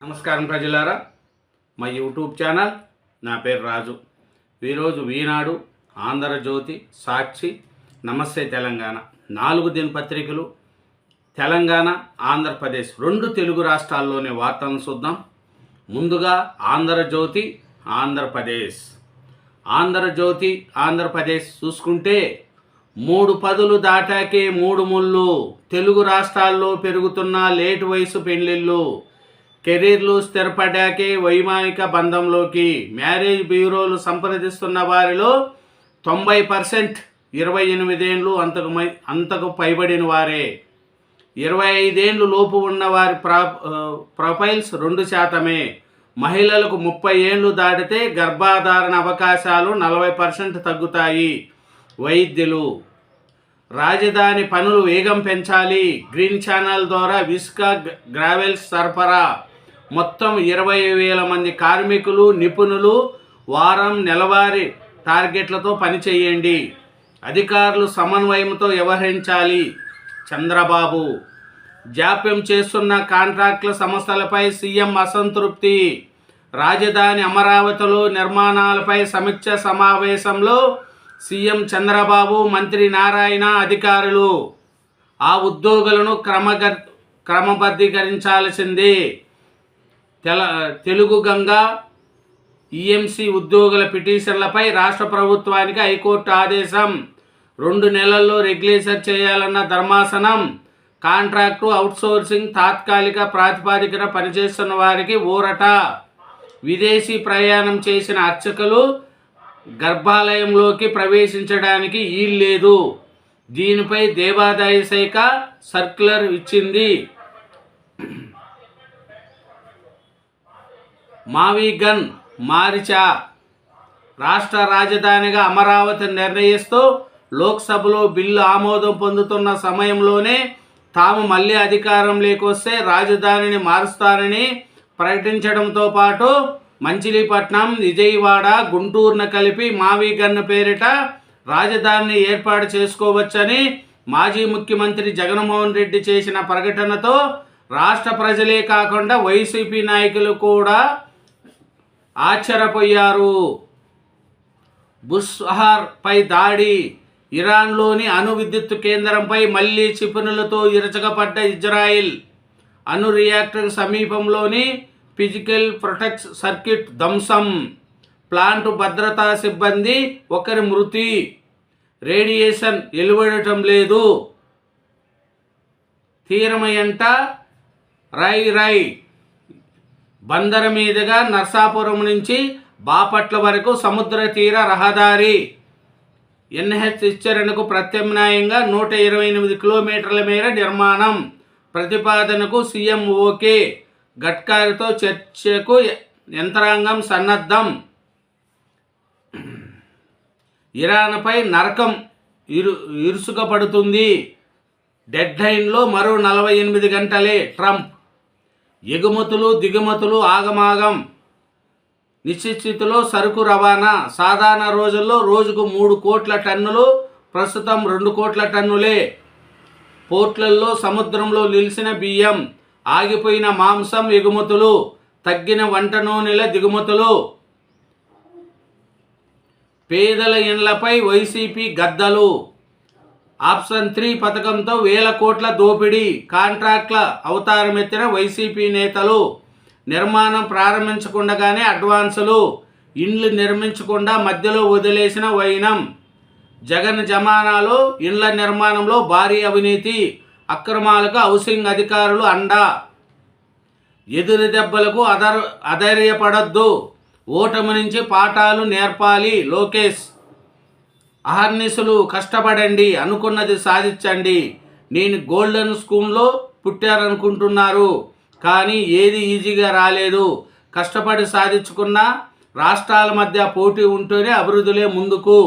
నమస్కారం ప్రజలారా, మా యూట్యూబ్ ఛానల్. నా పేరు రాజు. ఈరోజు ఈనాడు, ఆంధ్రజ్యోతి, సాక్షి, నమస్తే తెలంగాణ 4 దినపత్రికలు తెలంగాణ, ఆంధ్రప్రదేశ్ 2 తెలుగు రాష్ట్రాల్లోని వార్తలను చూద్దాం. ముందుగా ఆంధ్రజ్యోతి, ఆంధ్రప్రదేశ్. ఆంధ్రప్రదేశ్ చూసుకుంటే 3 పదులు దాటాకే 3 ముళ్ళు. తెలుగు రాష్ట్రాల్లో పెరుగుతున్న లేటు వయసు పెళ్లిళ్ళు. కెరీర్లు స్థిరపడ్డాకే వైవాహిక బంధంలోకి. మ్యారేజ్ బ్యూరోలు సంప్రదిస్తున్న వారిలో 90% 28 ఏళ్ళు అంతకు పైబడిన వారే. 25 ఏళ్ళు లోపు ఉన్న వారి ప్రొఫైల్స్ 2%. మహిళలకు 30 ఏళ్ళు దాటితే గర్భధారణ అవకాశాలు 40% తగ్గుతాయి. వైద్యులు రాజధాని పనులు వేగం పెంచాలి. గ్రీన్ ఛానల్ ద్వారా ఇసుక, గ్రావెల్స్ సరఫరా. మొత్తం 20,000 మంది కార్మికులు, నిపుణులు వారం నెలవారీ టార్గెట్లతో పనిచేయండి. అధికారులు సమన్వయంతో వ్యవహరించాలి. చంద్రబాబు జాప్యం చేస్తున్న కాంట్రాక్టుల సమస్యలపై సీఎం అసంతృప్తి. రాజధాని అమరావతిలో నిర్మాణాలపై సమీక్ష సమావేశంలో సీఎం చంద్రబాబు, మంత్రి నారాయణ అధికారులు ఆ ఉద్యోగులను క్రమబద్ధీకరించాల్సిందే. తెలుగు గంగా ఈఎంసీ ఉద్యోగుల పిటిషన్లపై రాష్ట్ర ప్రభుత్వానికి హైకోర్టు ఆదేశం. 2 నెలల్లో రెగ్యులేషన్ చేయాలన్న ధర్మాసనం. కాంట్రాక్టు, అవుట్సోర్సింగ్, తాత్కాలిక ప్రాతిపదికన పనిచేస్తున్న వారికి ఊరట. విదేశీ ప్రయాణం చేసిన అర్చకులు గర్భాలయంలోకి ప్రవేశించడానికి వీల్లేదు. దీనిపై దేవాదాయ శాఖ సర్క్యులర్ ఇచ్చింది. మావిగన్ మారిచా రాష్ట్ర రాజధానిగా అమరావతి నిర్ణయిస్తూ లోక్సభలో బిల్లు ఆమోదం పొందుతున్న సమయంలోనే తాము మళ్ళీ అధికారంలోకి వస్తే రాజధానిని మారుస్తానని ప్రకటించడంతో పాటు మచిలీపట్నం, విజయవాడ, గుంటూరును కలిపి మావిగన్ పేరిట రాజధానిని ఏర్పాటు చేసుకోవచ్చని మాజీ ముఖ్యమంత్రి జగన్మోహన్ రెడ్డి చేసిన ప్రకటనతో రాష్ట్ర ప్రజలే కాకుండా వైసీపీ నాయకులు కూడా ఆశ్చర్యపోయారు. బుషార్ పై దాడి. ఇరాన్లోని అణు విద్యుత్ కేంద్రంపై మళ్లీ క్షిపణులతో ఇరచకపడ్డ ఇజ్రాయిల్. అణు రియాక్టర్ సమీపంలోని ఫిజికల్ ప్రొటెక్ట్ సర్క్యూట్ ధ్వంసం. ప్లాంట్ భద్రతా సిబ్బంది ఒకరి మృతి. రేడియేషన్ వెలువడటం లేదు. తీరమయంట రై బందర మీదుగా నర్సాపురం నుంచి బాపట్ల వరకు సముద్ర తీర రహదారి. ఎన్హెచ్ విస్తరణకు ప్రత్యామ్నాయంగా 128 కిలోమీటర్ల మేర నిర్మాణం ప్రతిపాదనకు సీఎం ఓకే. గడ్కరీతో చర్చకు యంత్రాంగం సన్నద్ధం. ఇరాన్పై నరకం ఇరుసుకపడుతుంది. డెడ్లైన్లో మరో 48 గంటలే. ట్రంప్ ఎగుమతులు, దిగుమతులు ఆగమాగం. నిశ్చితిలో సరుకు రవాణా. సాధారణ రోజుల్లో రోజుకు 3 కోట్ల టన్నులు, ప్రస్తుతం 2 కోట్ల టన్నులే. పోర్ట్లలో సముద్రంలో నిలిచిన బియ్యం. ఆగిపోయిన మాంసం ఎగుమతులు. తగ్గిన వంట నూనెల దిగుమతులు. పేదల ఇండ్లపై వైసీపీ గద్దలు. ఆప్షన్ 3 పథకంతో 1000 కోట్ల దోపిడీ. కాంట్రాక్ట్ల అవతారమెత్తిన వైసీపీ నేతలు. నిర్మాణం ప్రారంభించకుండానే అడ్వాన్సులు. ఇండ్లు నిర్మించకుండా మధ్యలో వదిలేసిన వైనం. జగన్ జమానాలో ఇండ్ల నిర్మాణంలో భారీ అవినీతి, అక్రమాలకు హౌసింగ్ అధికారులు అండా. ఎదురు దెబ్బలకు అధైర్యపడొద్దు. ఓటమి నుంచి పాఠాలు నేర్పాలి. లోకేష్ అహర్నిశలు కష్టపడండి, అనుకున్నది సాధించండి. నేను గోల్డెన్ స్కూల్లో పుట్టారనుకుంటున్నారు, కానీ ఏది ఈజీగా రాలేదు. కష్టపడి సాధించుకున్న రాష్ట్రాల మధ్య పోటీ ఉంటేనే అభివృద్ధులే ముందుకు.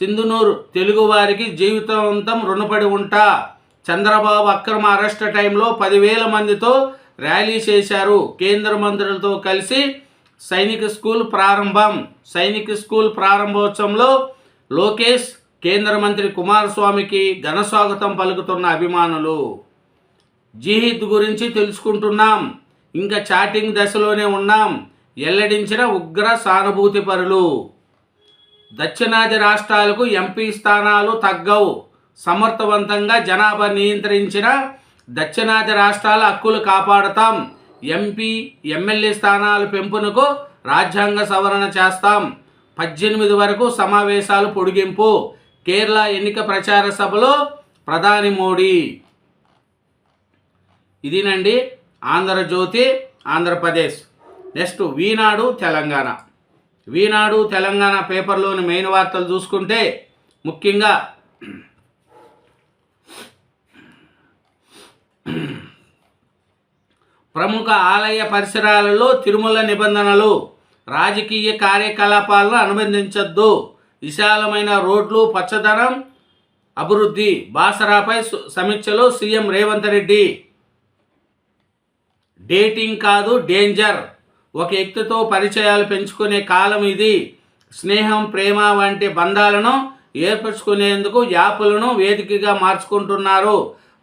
సింధునూరు తెలుగువారికి జీవితాంతం రుణపడి ఉంటా. చంద్రబాబు అక్రమ అరెస్ట్ టైంలో 10,000 మందితో ర్యాలీ చేశారు. కేంద్ర మంత్రులతో కలిసి సైనిక స్కూల్ ప్రారంభోత్సవంలో లోకేష్, కేంద్ర మంత్రి కుమారస్వామికి ఘనస్వాగతం పలుకుతున్న అభిమానులు. జిహిద్ గురించి తెలుసుకుంటున్నాం. ఇంకా చాటింగ్ దశలోనే ఉన్నాం. వెల్లడించిన ఉగ్ర సానుభూతి పరులు. దక్షిణాది రాష్ట్రాలకు ఎంపీ స్థానాలు తగ్గవు. సమర్థవంతంగా జనాభా నియంత్రించిన దక్షిణాది రాష్ట్రాల హక్కులు కాపాడుతాం. ఎంపీ ఎమ్మెల్యే స్థానాల పెంపునకు రాజ్యాంగ సవరణ చేస్తాం. 18 వరకు సమావేశాలు పొడిగింపు. కేరళ ఎన్నిక ప్రచార సభలో ప్రధాని మోడీ. ఇదినండి ఆంధ్రజ్యోతి ఆంధ్రప్రదేశ్. నెక్స్ట్ ఈనాడు తెలంగాణ. ఈనాడు తెలంగాణ పేపర్లోని మెయిన్ వార్తలు చూసుకుంటే ముఖ్యంగా ప్రముఖ ఆలయ పరిసరాలలో తిరుమల నిబంధనలు. రాజకీయ కార్యకలాపాలను అనుబంధించొద్దు. విశాలమైన రోడ్లు, పచ్చదనం, అభివృద్ధి. బాసరాపై సమీక్షలో సీఎం రేవంత్ రెడ్డి. డేటింగ్ కాదు డేంజర్. ఒక వ్యక్తితో పరిచయాలు పెంచుకునే కాలం ఇది. స్నేహం, ప్రేమ వంటి బంధాలను ఏర్పరచుకునేందుకు యాప్లను వేదికగా మార్చుకుంటున్నారు.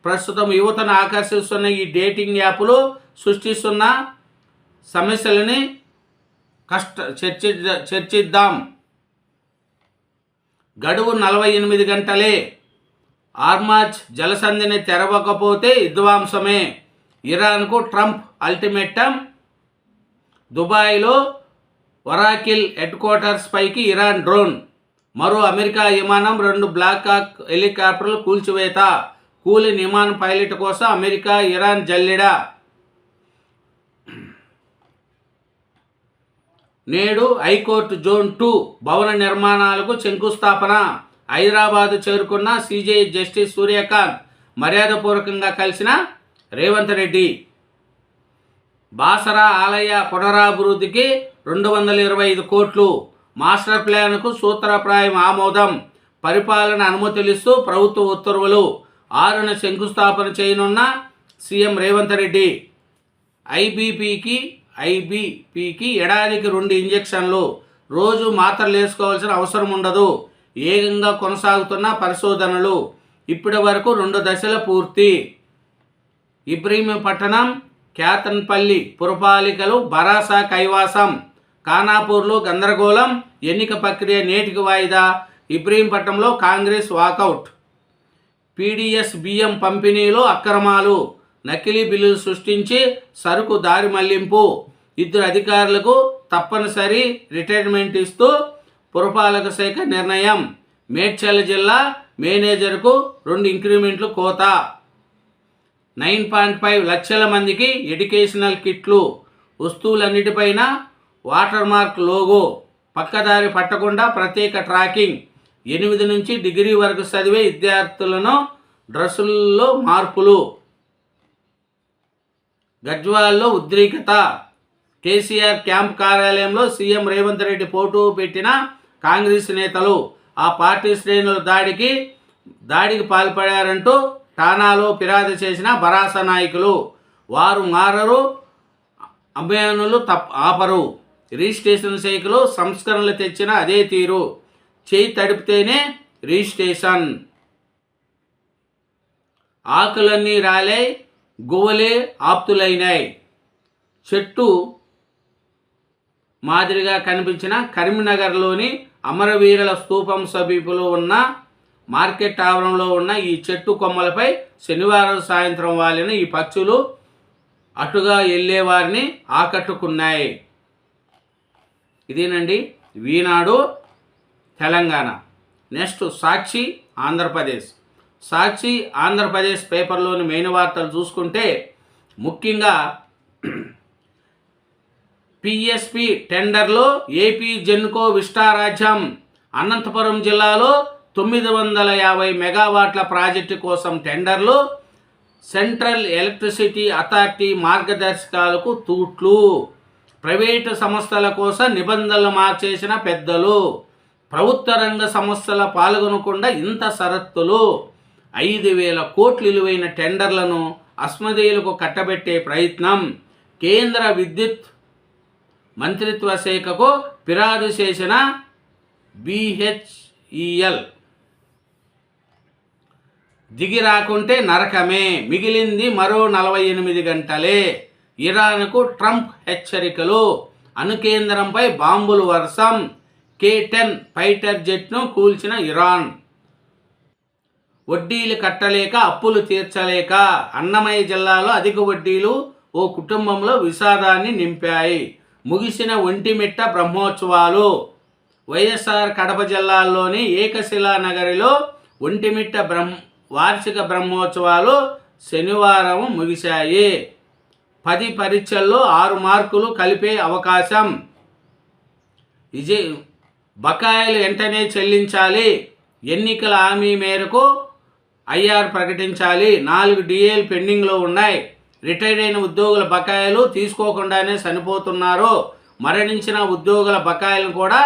ప్రస్తుతం యువతను ఆకర్షిస్తున్న ఈ డేటింగ్ యాప్లు సృష్టిస్తున్న సమస్యలని చర్చిద్దాం. గడువు 48 గంటలే. హార్మజ్ జలసంధిని తెరవకపోతే విధ్వంసమే. ఇరాన్కు ట్రంప్ అల్టిమేటం. దుబాయ్లో ఒరాకిల్ హెడ్ క్వార్టర్స్ పైకి ఇరాన్ డ్రోన్. మరో అమెరికా విమానం, 2 బ్లాక్ హాక్ హెలికాప్టర్లు కూల్చివేత. కూలి విమాన పైలట్ కోసం అమెరికా ఇరాన్ జల్లెడ. నేడు హైకోర్టు జోన్ 2 భవన నిర్మాణాలకు శంకుస్థాపన. హైదరాబాద్ చేరుకున్న సిజేఐ జస్టిస్ సూర్యకాంత్ మర్యాదపూర్వకంగా కలిసిన రేవంత్ రెడ్డి. బాసరా ఆలయ పునరాభివృద్ధికి 225 కోట్లు. మాస్టర్ ప్లాన్కు సూత్రప్రాయం ఆమోదం. పరిపాలన అనుమతులిస్తూ ప్రభుత్వ ఉత్తర్వులు. 6న శంకుస్థాపన చేయనున్న సీఎం రేవంత్ రెడ్డి. ఐబీపీకి ఏడాదికి 2 ఇంజెక్షన్లు. రోజు మాత్రలు వేసుకోవాల్సిన అవసరం ఉండదు. వేగంగా కొనసాగుతున్న పరిశోధనలు. ఇప్పటి వరకు 2 దశల పూర్తి. ఇబ్రహీంపట్నం, కేతన్పల్లి పురపాలికలు భరాసా కైవాసం. ఖానాపూర్లో గందరగోళం. ఎన్నిక ప్రక్రియ నేటికి వాయిదా. ఇబ్రహీంపట్నంలో కాంగ్రెస్ వాకౌట్. పీడీఎస్ బియ్యం పంపిణీలో అక్రమాలు. నకిలీ బిల్లులు సృష్టించి సరుకు దారి మళ్లింపు. 2 అధికారులకు తప్పనిసరి రిటైర్మెంట్ ఇస్తూ పురపాలక శాఖ నిర్ణయం. మేడ్చల్ జిల్లా మేనేజర్కు 2 ఇంక్రిమెంట్లు కోత. 9.5 లక్షల మందికి ఎడ్యుకేషనల్ కిట్లు. వస్తువులన్నిటిపైన వాటర్ మార్క్ లోగో. పక్కదారి పట్టకుండా ప్రత్యేక ట్రాకింగ్. 8 నుంచి డిగ్రీ వరకు చదివే విద్యార్థులను డ్రెస్సుల్లో మార్పులు. గజ్వాల్లో ఉద్రిక్తత. కేసీఆర్ క్యాంప్ కార్యాలయంలో సీఎం రేవంత్ రెడ్డి ఫోటో పెట్టిన కాంగ్రెస్ నేతలు. ఆ పార్టీ శ్రేణుల దాడికి పాల్పడారంటూ ఠానాలో ఫిర్యాదు చేసిన భరాస నాయకులు. వారు మారరు, అభియానులు ఆపరు. రిజిస్ట్రేషన్ శాఖలో సంస్కరణలు తెచ్చిన అదే తీరు. చేయి తడిపితేనే రిజిస్ట్రేషన్. ఆకులన్నీ రాలే, గువ్వలే ఆప్తులైనాయి. చెట్టు మాదిరిగా కనిపించిన కరీంనగర్లోని అమరవీరుల స్తూపం సమీపంలో ఉన్న మార్కెట్ ఆవరణలో ఉన్న ఈ చెట్టు కొమ్మలపై శనివారం సాయంత్రం వాలిన ఈ పక్షులు అటుగా వెళ్ళేవారిని ఆకట్టుకున్నాయి. ఇదేనండి ఈనాడు తెలంగాణ. నెక్స్ట్ సాక్షి ఆంధ్రప్రదేశ్. సాక్షి ఆంధ్రప్రదేశ్ పేపర్లోని మెయిన్ వార్తలు చూసుకుంటే ముఖ్యంగా పిఎస్పి టెండర్లో ఏపీ జెన్కో విస్టారాజ్యం. అనంతపురం జిల్లాలో 950 మెగావాట్ల ప్రాజెక్టు కోసం టెండర్లు. సెంట్రల్ ఎలక్ట్రిసిటీ అథారిటీ మార్గదర్శకాలకు తూట్లు. ప్రైవేటు సంస్థల కోసం నిబంధనలు మార్చేసిన పెద్దలు. ప్రభుత్వ రంగ సంస్థల పాల్గొనకుండా ఇంత షరతులు. 5,000 కోట్ల విలువైన టెండర్లను అస్మదేయులకు కట్టబెట్టే ప్రయత్నం. కేంద్ర విద్యుత్ మంత్రిత్వ శాఖకు ఫిర్యాదు చేసిన బిహెచ్ఈఎల్. దిగి రాకుంటే నరకమే. మిగిలింది మరో 48 గంటలే. ఇరాన్కు ట్రంప్ హెచ్చరికలు, అణుకేంద్రంపై బాంబులు వర్షం, K-10 ఫైటర్ జెట్ను కూల్చిన ఇరాన్, వడ్డీలు కట్టలేక అప్పులు తీర్చలేక అన్నమయ్య జిల్లాలో అధిక వడ్డీలు ఓ కుటుంబంలో విషాదాన్ని నింపాయి. ముగిసిన ఒంటిమిట్ట బ్రహ్మోత్సవాలు. వైఎస్ఆర్ కడప జిల్లాలోని ఏకశిలా నగరిలో ఒంటిమిట్ట వార్షిక బ్రహ్మోత్సవాలు శనివారం ముగిశాయి. 10 పరీక్షల్లో 6 మార్కులు కలిపే అవకాశం. బకాయిలు వెంటనే చెల్లించాలి. ఎన్నికల హామీ మేరకు ఐఆర్ ప్రకటించాలి. 4 డిఏలు పెండింగ్లో ఉన్నాయి. రిటైర్ అయిన ఉద్యోగుల బకాయిలు తీసుకోకుండానే చనిపోతున్నారు. మరణించిన ఉద్యోగుల బకాయిలను కూడా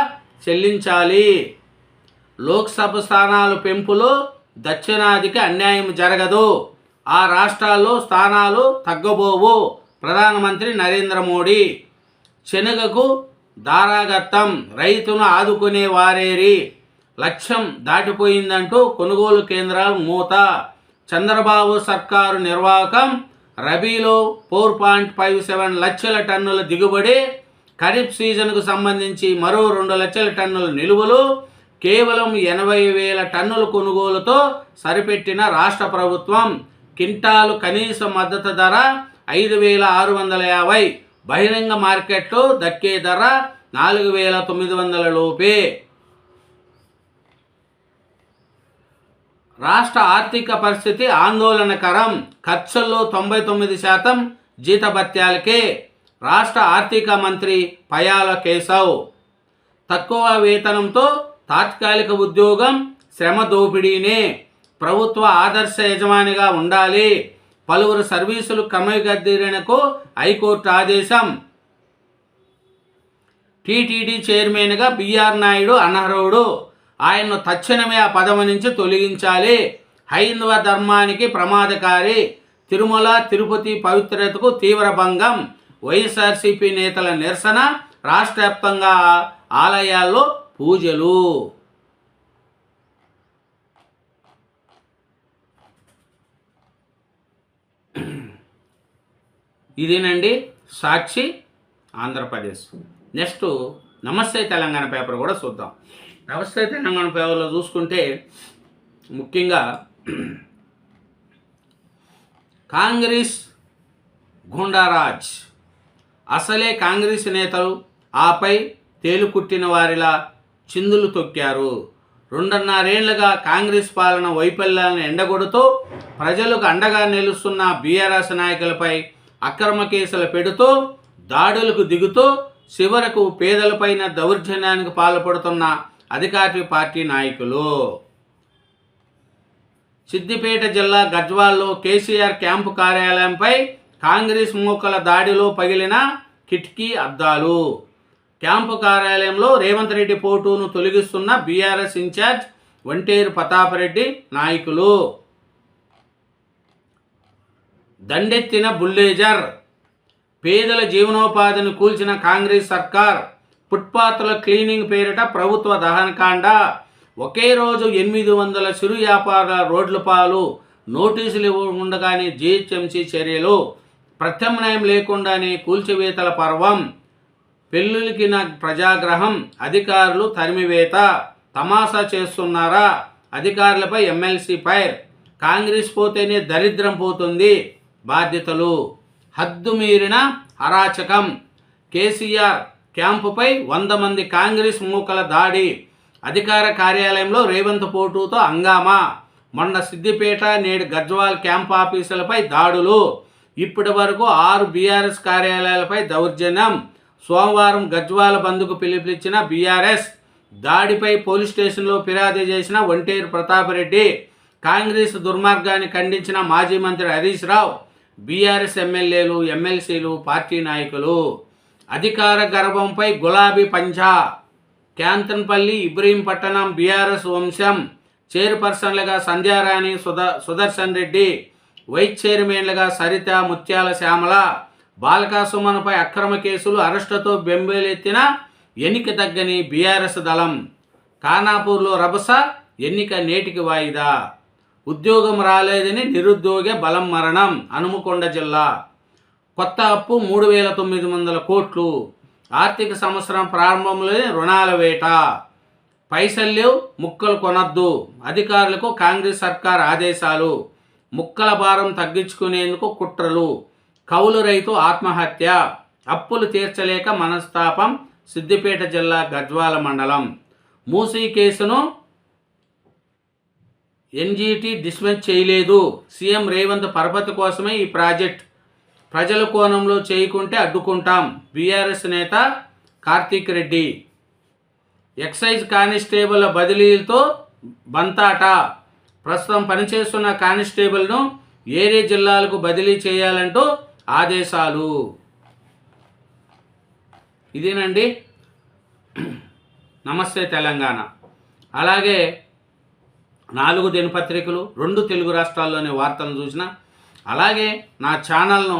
చెల్లించాలి. లోక్సభ స్థానాలు పెంపులో దక్షిణాదికి అన్యాయం జరగదు. ఆ రాష్ట్రాల్లో స్థానాలు తగ్గబోవు. ప్రధానమంత్రి నరేంద్ర మోడీ. శనగకు దారాగత్తం, రైతును ఆదుకునే వారేరి, లక్ష్యం దాటిపోయిందంటూ కొనుగోలు కేంద్రాలు మూత. చంద్రబాబు సర్కారు నిర్వాహకం. రబీలో 4.57 లక్షల టన్నుల దిగుబడి. ఖరీఫ్ సీజన్కు సంబంధించి మరో 2 లక్షల టన్నుల నిలువలు. కేవలం 80,000 టన్నుల కొనుగోలుతో సరిపెట్టిన రాష్ట్ర ప్రభుత్వం. క్వింటాలు కనీస మద్దతు ధర 5,650. బహిరంగ మార్కెట్లో దక్కే ధర 4,900 లోపే. రాష్ట్ర ఆర్థిక పరిస్థితి ఆందోళనకరం. ఖర్చుల్లో 99% జీతభత్యాలకే. రాష్ట్ర ఆర్థిక మంత్రి పయాల కేశవ్. తక్కువ వేతనంతో తాత్కాలిక ఉద్యోగం శ్రమ దోపిడీనే. ప్రభుత్వ ఆదర్శ యజమానిగా ఉండాలి. పలువురు సర్వీసులు క్రమబద్ధీకరణకు హైకోర్టు ఆదేశం. టీటీడీ చైర్మన్గా బిఆర్ నాయుడు అనర్హుడు. ఆయన్ను తక్షణమే ఆ పదవి నుంచి తొలగించాలి. హైందవ ధర్మానికి ప్రమాదకారి. తిరుమల తిరుపతి పవిత్రతకు తీవ్ర భంగం. వైఎస్ఆర్సీపీ నేతల నిరసన. రాష్ట్ర వ్యాప్తంగా ఆలయాల్లో పూజలు. ఇదేనండి సాక్షి ఆంధ్రప్రదేశ్. నెక్స్ట్ నమస్తే తెలంగాణ పేపర్ కూడా చూద్దాం. నమస్తే తెలంగాణ పేపర్లో చూసుకుంటే ముఖ్యంగా కాంగ్రెస్ గుండారాజ్. అసలే కాంగ్రెస్ నేతలు ఆపై తేలుకుట్టిన వారిలా చిందులు తొక్కారు. 2.5 ఏళ్లుగా కాంగ్రెస్ పాలన వైఫల్యాలను ఎండగొడుతూ ప్రజలకు అండగా నిలుస్తున్న బీఆర్ఎస్ నాయకులపై అక్రమ కేసులు పెడుతూ దాడులకు దిగుతూ చివరకు పేదలపైన దౌర్జన్యానికి పాల్పడుతున్న అధికార పార్టీ నాయకులు. సిద్దిపేట జిల్లా గజ్వాల్లో కేసీఆర్ క్యాంపు కార్యాలయంపై కాంగ్రెస్ మూకల దాడిలో పగిలిన కిటికీ అద్దాలు. క్యాంపు కార్యాలయంలో రేవంత్ రెడ్డి ఫోటోను తొలగిస్తున్న బీఆర్ఎస్ ఇన్ఛార్జ్ వంటేరు ప్రతాప్ రెడ్డి నాయకులు. దండెత్తిన బుల్డోజర్. పేదల జీవనోపాధిని కూల్చిన కాంగ్రెస్ సర్కార్. ఫుట్పాత్ల క్లీనింగ్ పేరిట ప్రభుత్వ దహనకాండ. ఒకే రోజు 800 చిరు వ్యాపార రోడ్ల పాలు. నోటీసులు ఉండగానే జీహెచ్ఎంసీ చర్యలు. ప్రత్యామ్నాయం లేకుండానే కూల్చివేతల పర్వం. పెళ్లికిన ప్రజాగ్రహం. అధికారులు తరిమివేత. తమాషా చేస్తున్నారా? అధికారులపై ఎమ్మెల్సీ ఫైర్. కాంగ్రెస్ పోతేనే దరిద్రం పోతుంది. బాధ్యతలు. హద్దు మీరిన అరాచకం. కేసీఆర్ క్యాంపుపై 100 మంది కాంగ్రెస్ మూకల దాడి. అధికార కార్యాలయంలో రేవంత్ ఫోటోతో హంగామా. మొన్న సిద్దిపేట, నేడు గజ్వాల్ క్యాంప్ ఆఫీసులపై దాడులు. ఇప్పటి వరకు 6 బీఆర్ఎస్ కార్యాలయాలపై దౌర్జన్యం. సోమవారం గజ్వాల్ బంద్కు పిలుపునిచ్చిన బీఆర్ఎస్. దాడిపై పోలీస్ స్టేషన్లో ఫిర్యాదు చేసిన వంటేరు ప్రతాప్ రెడ్డి. కాంగ్రెస్ దుర్మార్గాన్ని ఖండించిన మాజీ మంత్రి హరీష్ రావు. బీఆర్ఎస్ ఎమ్మెల్యేలు, ఎమ్మెల్సీలు, పార్టీ నాయకులు. అధికార గర్భంపై గులాబీ పంజా. క్యాంతన్పల్లి, ఇబ్రహీంపట్నం బీఆర్ఎస్ వంశం. చైర్పర్సన్లుగా సంధ్యారాణి, సుదర్శన్ రెడ్డి. వైస్ చైర్మన్లుగా సరిత, ముత్యాల శ్యామల. బాలకా సుమన్పై అక్రమ కేసులు. అరెస్టుతో బెంబేలెత్తిన ఎన్నిక తగ్గని బీఆర్ఎస్ దళం. ఖానాపూర్లో రభస. ఎన్నిక నేటికి వాయిదా. ఉద్యోగం రాలేదని నిరుద్యోగ బలం మరణం. హనుమకొండ జిల్లా. కొత్త అప్పు 3,900 కోట్లు. ఆర్థిక సంవత్సరం ప్రారంభంలోనే రుణాల వేట. పైసలు లేవు, ముక్కలు కొనద్దు. అధికారులకు కాంగ్రెస్ సర్కార్ ఆదేశాలు. ముక్కల భారం తగ్గించుకునేందుకు కుట్రలు. కౌలు రైతు ఆత్మహత్య. అప్పులు తీర్చలేక మనస్తాపం. సిద్దిపేట జిల్లా గజ్వాల మండలం. మూసీ కేసును ఎన్జీటీ డిస్మిస్ చేయలేదు. సీఎం రేవంత్ పరపతి కోసమే ఈ ప్రాజెక్ట్. ప్రజల కోణంలో చేయకుంటే అడ్డుకుంటాం. బీఆర్ఎస్ నేత కార్తీక్ రెడ్డి. ఎక్సైజ్ కానిస్టేబుల్ బదిలీలతో బంతాట. ప్రస్తుతం పనిచేస్తున్న కానిస్టేబుల్ను ఏరే జిల్లాలకు బదిలీ చేయాలంటూ ఆదేశాలు. ఇదేనండి నమస్తే తెలంగాణ. అలాగే 4 దినపత్రికలు, 2 తెలుగు రాష్ట్రాల్లోని వార్తలను చూసిన, అలాగే నా ఛానల్ను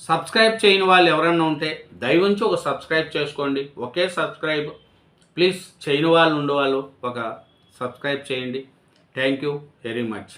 సబ్స్క్రైబ్ చేయని వాళ్ళు ఎవరన్నా ఉంటే దయవుంచి ఒక సబ్స్క్రైబ్ చేసుకోండి. ఒకే సబ్స్క్రైబ్ ప్లీజ్. చేయని వాళ్ళు ఉండేవాళ్ళు ఒక సబ్స్క్రైబ్ చేయండి. Thank you very much.